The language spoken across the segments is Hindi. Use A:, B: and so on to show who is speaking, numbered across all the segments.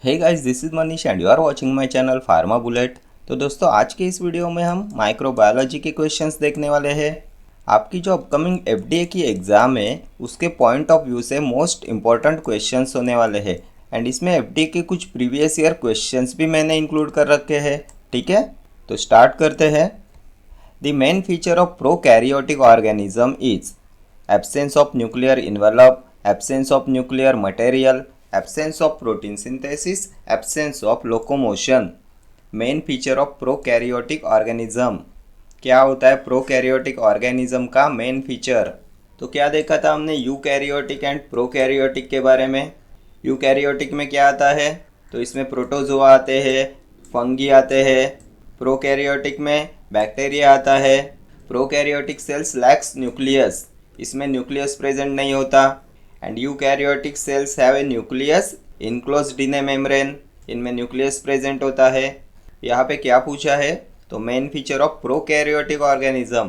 A: Hey guys, this is Manish and you are watching my channel Pharma Bullet. तो दोस्तों, आज के इस वीडियो में हम माइक्रोबायोलॉजी के क्वेश्चंस देखने वाले हैं। आपकी जो अपकमिंग एफडीए की एग्ज़ाम है उसके पॉइंट ऑफ व्यू से मोस्ट इम्पॉर्टेंट क्वेश्चंस होने वाले हैं। एंड इसमें एफडीए के कुछ प्रीवियस ईयर क्वेश्चंस भी मैंने इंक्लूड कर रखे हैं। ठीक है, तो स्टार्ट करते हैं। The main feature of prokaryotic organism is absence of nuclear envelope, absence of nuclear material, absence of protein synthesis, absence of locomotion। Main feature of prokaryotic organism क्या होता है? प्रोकैरियोटिक ऑर्गेनिज्म का मेन फीचर। तो क्या देखा था हमने यूकैरियोटिक एंड प्रोकैरियोटिक के बारे में। यूकैरियोटिक में क्या आता है? तो इसमें प्रोटोजोआ आते हैं, फंगी आते हैं। प्रोकैरियोटिक में बैक्टीरिया आता है। प्रोकैरियोटिक सेल्स लैक्स न्यूक्लियस, इसमें न्यूक्लियस प्रेजेंट नहीं होता। And eukaryotic cells have a nucleus enclosed in A membrane, इनमें न्यूक्लियस प्रेजेंट होता है। यहाँ पे क्या पूछा है? तो main feature of prokaryotic organism,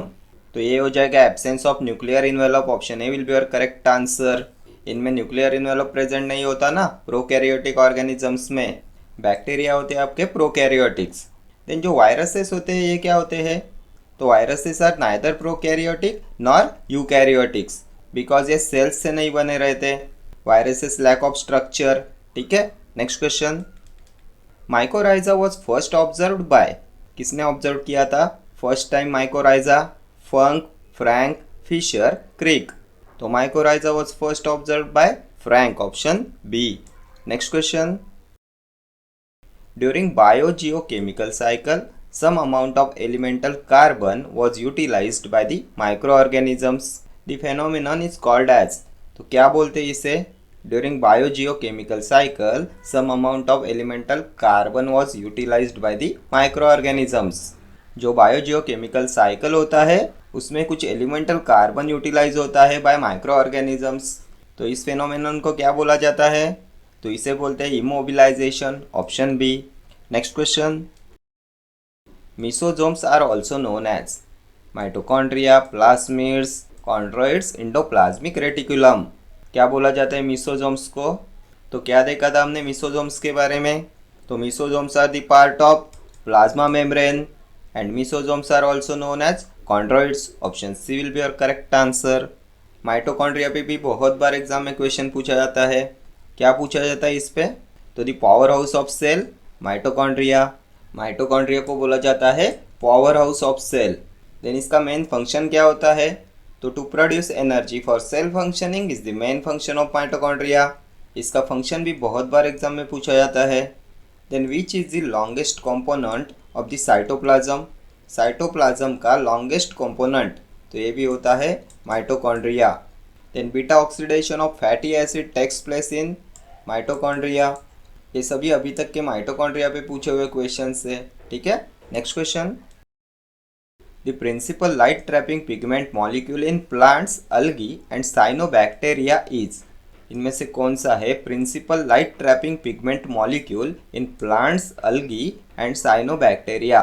A: तो ये हो जाएगा absence of nuclear envelope. Option A will be your correct answer. इनमें न्यूक्लियर इन्वेलप प्रेजेंट नहीं होता ना प्रोकैरियोटिक ऑर्गेनिजम्स में। बैक्टीरिया होते हैं आपके प्रोकैरियोटिक्स। देन जो वायरसेस होते हैं ये क्या होते हैं? तो viruses are neither prokaryotic nor eukaryotics, because ये सेल्स से नहीं बने रहते। Viruses lack of structure. ठीक है, next question. Mycorrhiza was first observed by, किसने ऑब्जर्व किया था first time mycorrhiza? Funk, Frank, Fisher, Crick. तो mycorrhiza was first observed by Frank, option B. Next question. During biogeochemical cycle some amount of elemental carbon was utilized by the microorganisms. The phenomenon is called as, तो क्या बोलते हैं इसे? During biogeochemical cycle some amount of elemental carbon was utilized by the microorganisms। जो बायोजियोकेमिकल साइकिल होता है उसमें कुछ एलिमेंटल कार्बन यूटिलाइज होता है बाय माइक्रो ऑर्गेनिजम्स। तो इस फेनोमेनन को क्या बोला जाता है? तो इसे बोलते हैं immobilization, option B. Next question. Mesosomes are also known as mitochondria, plasmids, chondroids, endoplasmic reticulum। क्या बोला जाता है मीसोजोम्स को? तो क्या देखा था हमने मीसोजोम्स के बारे में? तो mesosomes are the part of plasma membrane and mesosomes are also known as chondroids. Option C will be your correct answer. Mitochondria पे भी बहुत बार एग्जाम में क्वेश्चन पूछा जाता है। क्या पूछा जाता है इस पे? तो the power house of cell mitochondria. Mitochondria को बोला जाता है power house of cell. Then इसका मेन फंक्शन क्या होता है? तो to produce energy for cell functioning is the main function of mitochondria. इसका फंक्शन भी बहुत बार एग्जाम में पूछा जाता है। Then which is the longest component of the cytoplasm? Cytoplasm का लॉन्गेस्ट कंपोनेंट, तो ये भी होता है mitochondria. Then beta oxidation of fatty acid takes place in mitochondria. ये सभी अभी तक के माइटोकॉन्ड्रिया पे पूछे हुए क्वेश्चन है। ठीक है, next question. The principal light trapping pigment molecule in plants, algae and cyanobacteria is, इनमें से कौन सा है principal light trapping pigment molecule in plants, algae and cyanobacteria?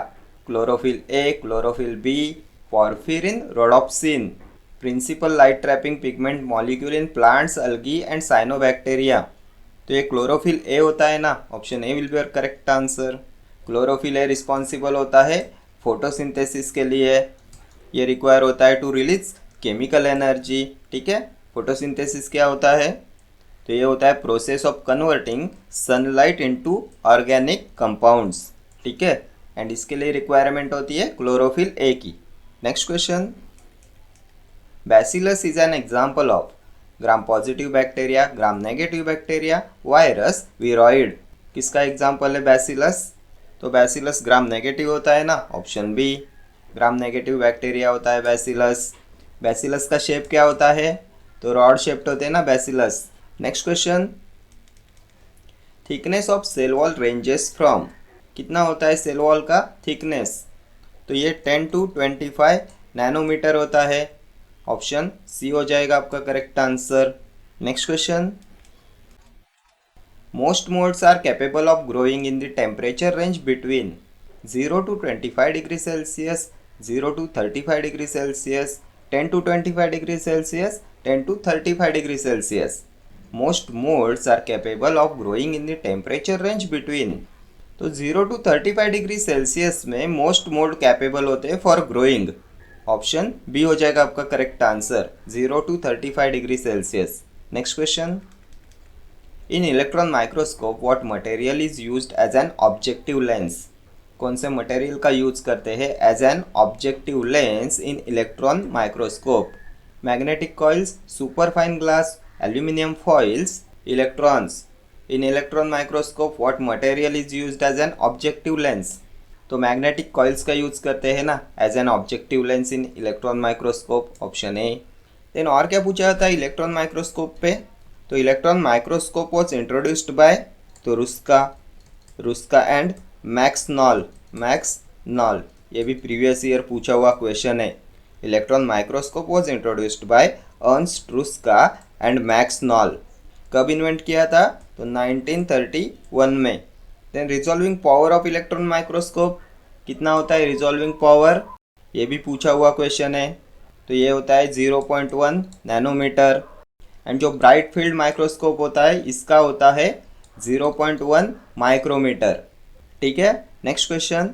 A: Chlorophyll A, chlorophyll B, porphyrin, rhodopsin. Principal light trapping pigment molecule in plants, algae and cyanobacteria, तो ये क्लोरोफिल ए होता है ना। Option A will be your correct answer. Chlorophyll A responsible होता है फोटोसिंथेसिस के लिए। ये रिक्वायर होता है टू रिलीज केमिकल एनर्जी। ठीक है, फोटोसिंथेसिस क्या होता है? तो ये होता है process of converting sunlight into organic compounds. ठीक है, एंड इसके लिए रिक्वायरमेंट होती है क्लोरोफिल ए की। Next question. Bacillus is an example of gram positive bacteria, gram negative bacteria, virus, viroid. किसका एग्जाम्पल है बैसिलस? तो बैसिलस ग्राम नेगेटिव होता है ना, option B. Gram negative bacteria होता है बैसिलस। बैसिलस का शेप क्या होता है? तो रॉड शेप्ड होते हैं ना bacillus. Next question. Thickness of cell wall ranges from, कितना होता है सेल वॉल का थिकनेस? तो ये 10 to 25 नैनोमीटर होता है। ऑप्शन सी हो जाएगा आपका correct answer. Next question. Most moulds are capable of growing in the temperature range between 0 to 25 degree Celsius, 0 to 35 degree Celsius, 10 to 25 degree Celsius, 10 to 35 degree Celsius. Most moulds are capable of growing in the temperature range between. तो 0 to 35 डिग्री सेल्सियस में मोस्ट मोल्ड कैपेबल होते हैं फॉर ग्रोइंग। ऑप्शन बी हो जाएगा आपका correct answer, 0 to 35 degree Celsius. Next question, in electron microscope what material is used as an objective lens. कौन से मटेरियल का यूज करते हैं as an objective lens in electron microscope? Magnetic coils, superfine glass, aluminium foils, electrons. In electron microscope what material is used as an objective lens? तो मैग्नेटिक कॉइल्स का यूज करते हैं ना as an objective lens in electron microscope, option A. Then और क्या पूछा था इलेक्ट्रॉन माइक्रोस्कोप पे? तो electron microscope was introduced by, तो रुस्का एंड मैक्स नॉल। ये भी प्रीवियस ईयर पूछा हुआ क्वेश्चन है। Electron microscope was introduced by Ernst Ruska and Max Knoll. कब इन्वेंट किया था? तो 1931 में। Then resolving power of electron microscope, कितना होता है रिजॉल्विंग पावर? ये भी पूछा हुआ क्वेश्चन है। तो ये होता है 0.1 नैनोमीटर। एंड जो ब्राइट फील्ड माइक्रोस्कोप होता है इसका होता है 0.1 माइक्रोमीटर। ठीक है, next question,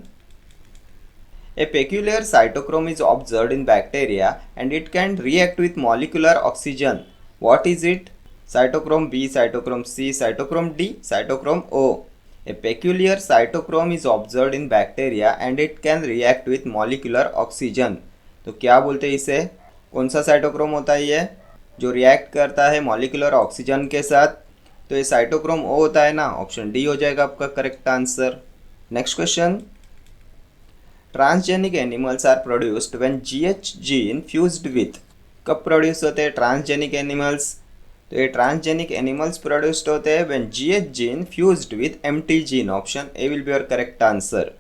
A: a peculiar cytochrome is observed in bacteria and it can react with molecular oxygen, what is it? Cytochrome B, cytochrome C, cytochrome D, cytochrome O. A peculiar cytochrome is observed in bacteria and it can react with molecular oxygen. तो क्या बोलते हैं इसे? कौन सा साइटोक्रोम होता है ये जो रिएक्ट करता है मॉलिक्यूलर ऑक्सीजन के साथ? तो ये साइटोक्रोम ओ होता है ना, ऑप्शन डी हो जाएगा आपका correct answer. Next question, transgenic animals are produced when GH gene fused with. कब प्रोड्यूस होते हैं ट्रांसजेनिक एनिमल्स? तो ये ट्रांसजेनिक एनिमल्स प्रोड्यूस्ड होते हैं when GH gene fused with empty gene, option A will be your correct answer.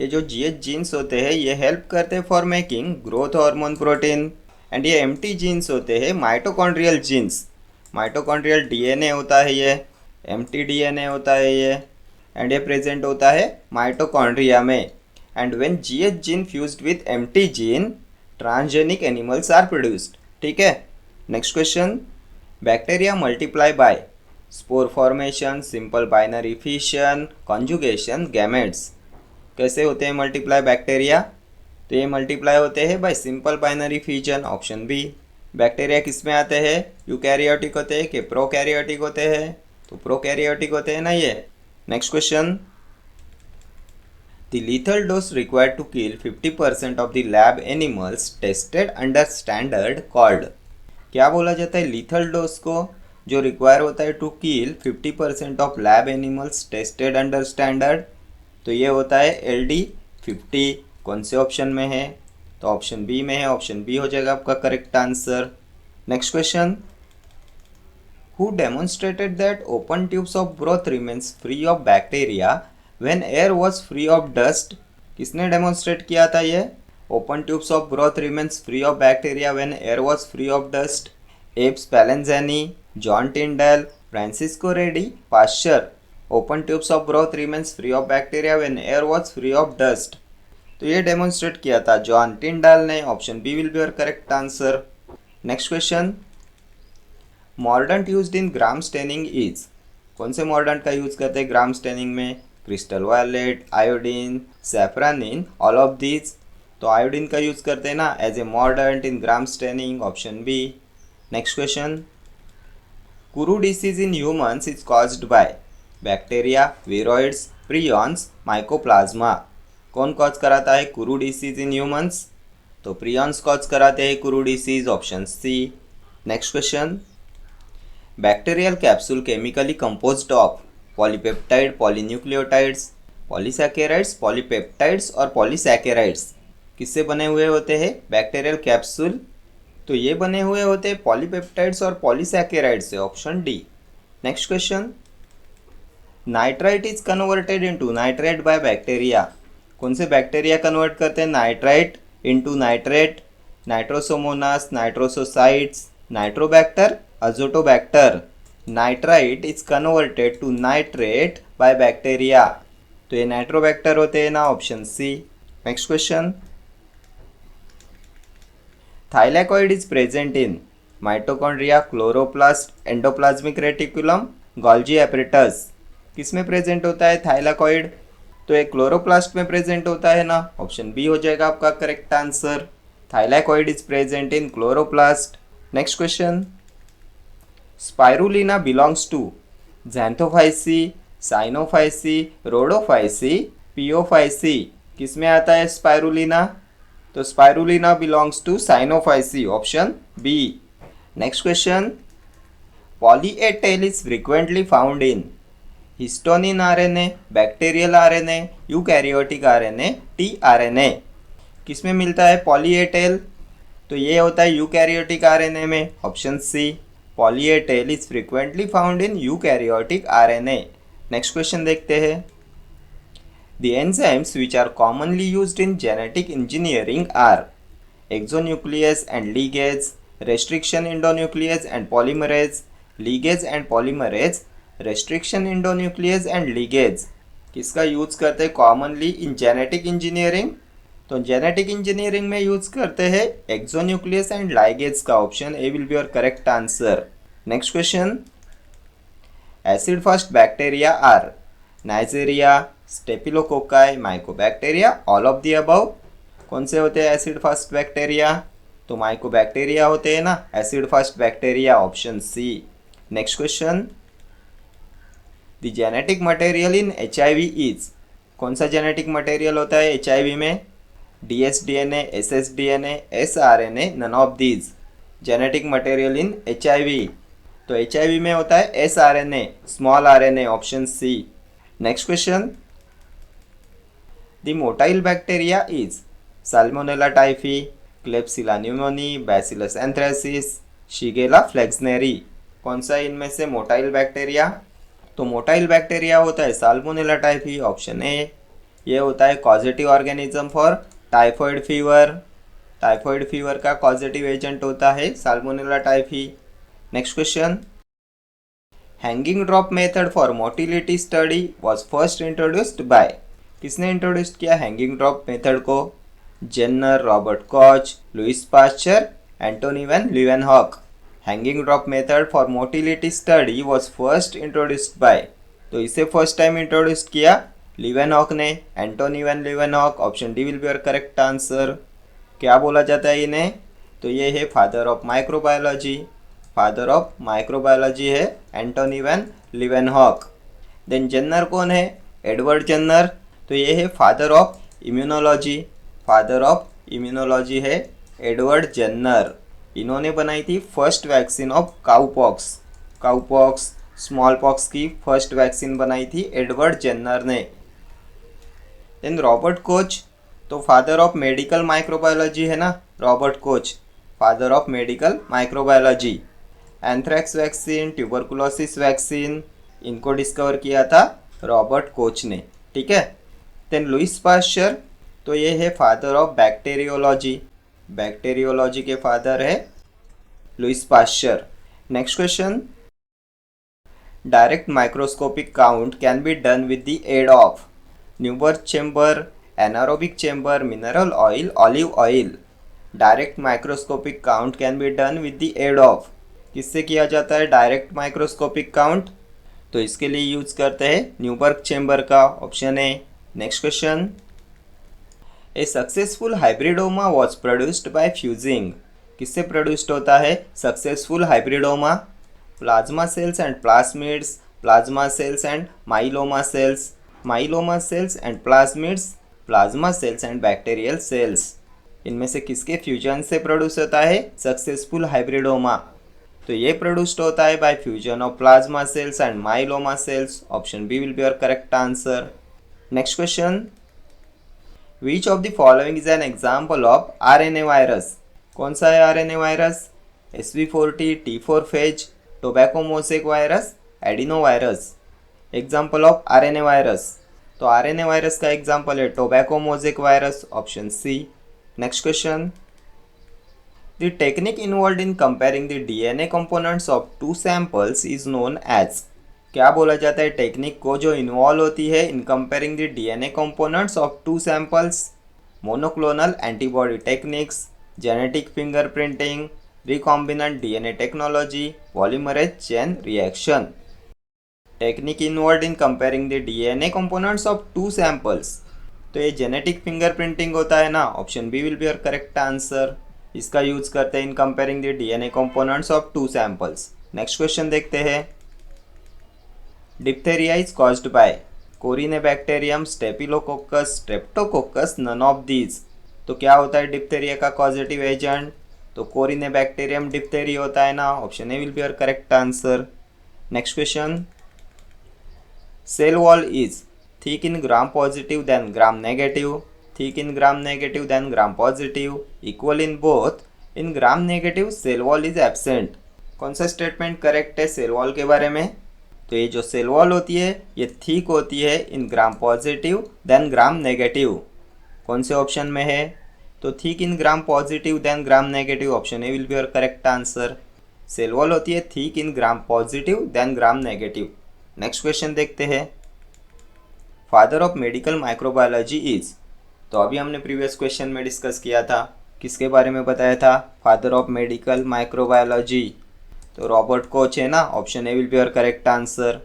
A: ये जो जीएच जीन्स होते हैं ये हेल्प करते हैं for making growth hormone protein. And ये एम्प्टी जीन्स होते हैं माइटोकॉन्ड्रियल जीन्स। माइटोकॉन्ड्रियल डीएनए होता है ये, एम्प्टी डीएनए होता है ये, एंड ये प्रेजेंट होता है माइटोकॉन्ड्रिया में। And when GH gene fused with empty gene, transgenic animals are produced. ठीक है, next question, bacteria multiply by spore formation, simple binary fission, conjugation, gametes. कैसे होते हैं मल्टीप्लाई बैक्टीरिया? तो ये मल्टीप्लाई होते हैं by simple binary fission, option B. Bacteria किस में आते हैं? यूकैरियोटिक होते हैं कि प्रोकैरियोटिक होते हैं? तो प्रोकैरियोटिक होते हैं ना ये। Next question, the lethal dose required to kill 50% of the lab animals tested under standard called. क्या बोला जाता है लीथल डोज को जो रिक्वायर होता है to kill 50% of lab animals tested under standard? तो ये होता है LD50। कौन से ऑप्शन में है? तो ऑप्शन बी में है, ऑप्शन बी हो जाएगा आपका correct answer. Next question, who demonstrated that open tubes of broth remains free of bacteria when air was free of dust? किसने डेमोन्स्ट्रेट किया था ये? Open tubes of broth remains free of bacteria when air was free of dust. Abbe Spallanzani, John Tyndall, Francesco Redi, Pasteur. Open tubes of broth remains free of bacteria when air was free of dust. तो ये डेमोन्स्ट्रेट किया था जॉन टिंडल ने, option B will be your correct answer. Next question, mordant used in gram staining is. कौन से मॉर्डेंट का यूज करते हैं ग्राम स्टेनिंग में? Crystal violet, iodine, safranin, all of these. तो आयोडीन का यूज करते हैं ना as a mordant in gram staining, option B. Next question, kuru disease in humans is caused by bacteria, viroids, prions, mycoplasma. कौन कॉज कराता है कुरू डिसीज इन ह्यूमंस? तो प्रियॉन्स कॉज कराते हैं kuru disease, option C. Next question, bacterial capsule chemically composed of polypeptide, polynucleotides, polysaccharides, polypeptides और पॉलीसैकेराइड्स। किससे बने हुए होते हैं बैक्टीरियल कैप्सूल? तो ये बने हुए होते हैं पॉलीपेप्टाइड्स और पॉलीसैकेराइड्स से, option D. Next question, nitrite is converted into nitrate by bacteria. कौन से बैक्टीरिया कन्वर्ट करते हैं nitrite into nitrate? Nitrosomonas, Nitrosococcus, Nitrobacter, Azotobacter. Nitrite is converted to nitrate by bacteria. तो ये नाइट्रोबैक्टर होते हैं ना, option C. Next question, thylakoid is present in. Mitochondria, chloroplast, endoplasmic reticulum, Golgi apparatus. किस में प्रेजेंट होता है थाइलाकॉइड? तो ये क्लोरोप्लास्ट में प्रेजेंट होता है ना, ऑप्शन बी हो जाएगा आपका correct answer. Thylakoid is present in chloroplast. Next question, Spirulina belongs to Xanthophyceae, Cyanophyceae, Rhodophyceae, Phaeophyceae. किस में आता है स्पाइरुलिना? तो Spirulina belongs to Cyanophyceae, option B. Next question, poly A tail is frequently found in histone RNA, bacterial RNA, eukaryotic RNA, tRNA. किस में मिलता है पॉली ए टेल? तो ये होता है यूकैरियोटिक आरएनए में, option C. Poly A tail is frequently found in eukaryotic RNA. Next question देखते हैं। The enzymes which are commonly used in genetic engineering are exonuclease and ligase, restriction endonuclease and polymerase, ligase and polymerase, restriction endonuclease and ligase। किसका यूज करते हैं कॉमनली इन जेनेटिक इंजीनियरिंग? तो जेनेटिक इंजीनियरिंग में यूज करते हैं एक्सोन्यूक्लियस एंड लाइगेज का, option A will be your correct answer. Next question, acid fast bacteria are Nigeria, staphylococci, mycobacteria, all of the above. कौन से होते हैं एसिड फास्ट बैक्टीरिया? तो माइकोबैक्टीरिया होते हैं ना acid fast bacteria, option C. Next question, the genetic material in HIV is. कौन सा जेनेटिक मटेरियल होता है HIV में? dsDNA, ssDNA, sRNA, none of these. Genetic material in HIV, तो HIV में होता है sRNA, small RNA, option C. Next question, the motile bacteria is Salmonella typhi, Klebsiella pneumoniae, Bacillus anthracis, Shigella flexneri. कौन सा इनमें से मोटाइल बैक्टीरिया? तो मोटाइल बैक्टीरिया होता है साल्मोनेला टाइफी, ऑप्शन ए। ये होता है causative organism for typhoid fever. Typhoid fever का कॉजेटिव एजेंट होता है Salmonella typhi. Next question, hanging drop method for motility study was first introduced by. किसने इंट्रोड्यूस किया हैंगिंग ड्रॉप मेथड को? Jenner, Robert Koch, Louis Pasteur, Antonie van Leeuwenhoek. Hanging drop method for motility study was first introduced by, तो इसे फर्स्ट टाइम इंट्रोड्यूस किया लीवेनहॉक ने, Antonie van Leeuwenhoek, option D will be your correct answer. क्या बोला जाता है इन्हें? तो ये है father of microbiology. Father of microbiology है Antonie van Leeuwenhoek. Then Jenner कौन है? एडवर्ड जेन्नर, तो ये है father of immunology. Father of immunology है एडवर्ड जेन्नर। इन्होंने बनाई थी first vaccine of cowpox. Cowpox, small pox की फर्स्ट वैक्सीन बनाई थी एडवर्ड जेन्नर ने। देन रॉबर्ट कोच, तो फादर ऑफ मेडिकल माइक्रोबायोलॉजी है ना Robert Koch, father of medical microbiology. Anthrax vaccine, tuberculosis vaccine, इनको डिस्कवर किया था रॉबर्ट कोच ने, ठीक है। देन लुइस पास्चर, तो ये है फादर ऑफ बैक्टीरियोलॉजी। बैक्टीरियोलॉजी के फादर है Louis Pasteur. Next question, direct microscopic count can be done with the aid of Neubauer chamber, anaerobic chamber, mineral oil, olive oil. Direct microscopic count can be done with the aid of, किससे किया जाता है डायरेक्ट माइक्रोस्कोपिक काउंट? तो इसके लिए यूज करते हैं न्यूबर्ग चेम्बर का, option A. Next question, A successful hybridoma was produced by fusing. किससे प्रोड्यूस्ड होता है successful hybridoma? Plasma cells and plasmids, plasma cells and myeloma sales, myeloma sales and plasmids, plasma cells and bacterial cells. इनमें से किसके फ्यूजन से प्रोड्यूस होता है सक्सेसफुल हाइब्रिडोमा? तो ये प्रोड्यूस्ड होता है by fusion of plasma cells and myeloma cells, option B will be your correct answer. Next question, which of the following is an example of RNA virus? कौन सा है RNA virus? SV40, T4 phage, tobacco mosaic virus, adeno virus. Example of RNA virus, तो RNA वायरस का एग्जाम्पल है tobacco mosaic virus, option C. Next question, the technique involve in comparing the DNA components of two samples is known as. क्या बोला जाता है टेक्निक को जो इन्वॉल्व होती है in comparing the DNA components of two samples? Monoclonal antibody techniques, genetic fingerprinting, recombinant DNA technology, polymerase chain reaction. Technique involved in comparing the DNA components of two samples. तो ये जेनेटिक फिंगरप्रिंटिंग होता है ना, option B will be your correct answer. इसका यूज करते हैं in comparing the DNA components of two samples. Next question देखते हैं. Diphtheria is caused by corynebacterium, staphylococcus, streptococcus, none of these. तो क्या होता है डिप्थेरिया का कॉजेटिव एजेंट? तो कोरिनेबैक्टीरियम डिप्थेरिया होता है ना, option A will be your correct answer. Next question. Cell wall is thick in gram positive than gram negative, thick in gram negative than gram positive, equal in both. In gram negative cell wall is absent. कौन सा स्टेटमेंट करेक्ट है सेल वॉल के बारे में? तो ये जो सेल वॉल होती है ये थिक होती है in gram positive than gram negative. कौन से ऑप्शन में है? तो thick in gram positive than gram negative, option A will be your correct answer. Cell wall होती है thick in gram positive than gram negative. Next question देखते हैं. Father of medical microbiology is. तो अभी हमने प्रीवियस क्वेश्चन में डिस्कस किया था, किसके बारे में बताया था? Father of medical microbiology. तो रॉबर्ट कोच है ना, option A will be your correct answer.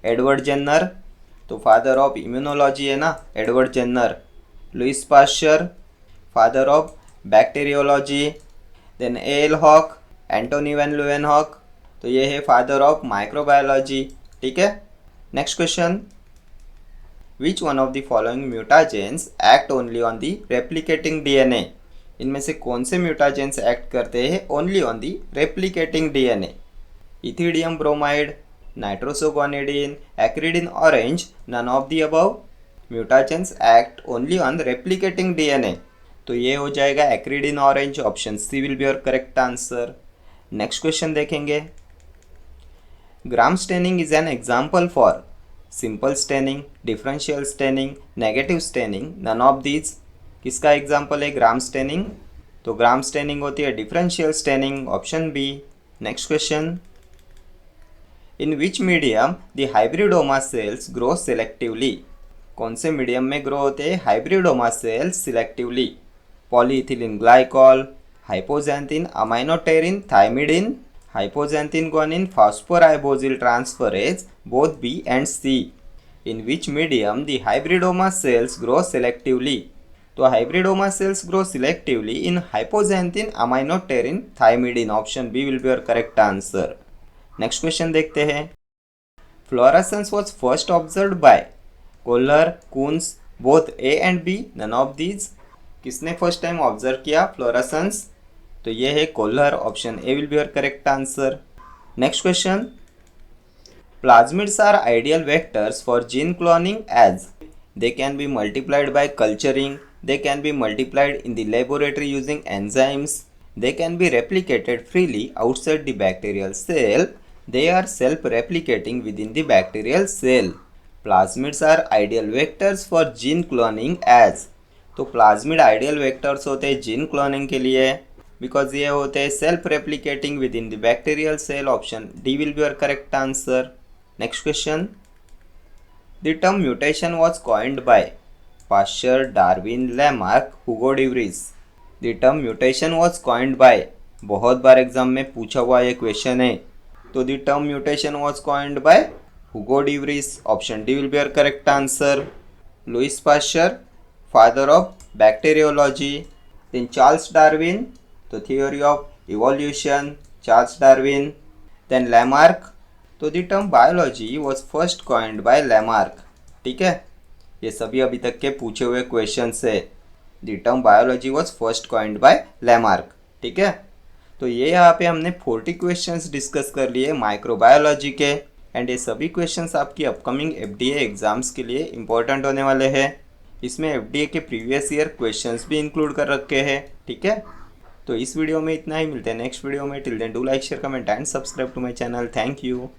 A: Edward Jenner. तो फादर ऑफ इम्यूनोलॉजी है ना, Edward Jenner. Louis Pasteur, father of bacteriology. Then Leeuwenhoek, Antonie van Leeuwenhoek. तो ये है फादर ऑफ माइक्रोबायोलॉजी. ठीक है. Next question. Which one of the following mutagens act only on the replicating DNA? इनमें से कौन से म्यूटाजेंस एक्ट करते हैं only on the replicating DNA? Ethidium bromide, nitrosoguanidine, acridine orange, none of the above. Mutagens act only on replicating DNA. तो ये हो जाएगा acridine orange, option C will be your correct answer. Next question देखेंगे. Gram staining is an example for simple staining, differential staining, negative staining, none of these. किसका एग्जाम्पल है ग्राम स्टेनिंग? तो ग्राम स्टेनिंग होती है differential staining, option B. Next question. In which medium the hybridoma cells grow selectively? कौन से मीडियम में ग्रो होते हैं hybridoma cells selectively? Polyethylene glycol, hypoxanthine aminopterin thymidine, hypoxanthine guanine phosphoribosyltransferase transferase, both B and C. In which medium the hybridoma cells grow selectively? तो hybridoma cells grow selectively in hypoxanthine aminoterin thymidine, option B will be your correct answer. Next question देखते हैं. Fluorescence was first observed by Kohler, Kunz, both A and B, none of these. किसने फर्स्ट टाइम ऑब्जर्व किया फ्लोरेसेंस? तो ये है Kohler, option A will be your correct answer. Next question. Plasmids are ideal vectors for gene cloning as they can be multiplied by culturing, they can be multiplied in the laboratory using enzymes, they can be replicated freely outside the bacterial cell, they are self replicating within the bacterial cell. Plasmids are ideal vectors for gene cloning as. तो प्लाज्मिड आइडियल वेक्टर्स होते हैं जीन क्लोनिंग के लिए, बिकॉज ये होते हैं self replicating within the bacterial cell, option D will be your correct answer. Next question. The term mutation was coined by Pasteur, Darwin, Lamarck, Hugo de Vries. The term mutation was coined by, बहुत बार एग्जाम में पूछा हुआ ये क्वेश्चन है. तो the term mutation was coined by Hugo de Vries, option D will be your correct answer. Louis Pasteur, father of bacteriology. Then Charles Darwin, तो theory of evolution, Charles Darwin. Then Lamarck, तो the term biology was first coined by Lamarck. ठीक है, ये सभी अभी तक के पूछे हुए क्वेश्चन है. The term biology was first coined by Lamarck. ठीक है, तो ये यहाँ पे हमने 40 क्वेश्चंस डिस्कस कर लिए माइक्रोबायोलॉजी के. एंड ये सभी क्वेश्चंस आपकी अपकमिंग एफडीए एग्जाम्स के लिए इंपॉर्टेंट होने वाले हैं. इसमें एफडीए के प्रीवियस ईयर क्वेश्चंस भी इंक्लूड कर रखे हैं. ठीक है, तो इस वीडियो में इतना ही. मिलते हैं नेक्स्ट वीडियो में. Till then do like, share, comment and subscribe to my channel. Thank you.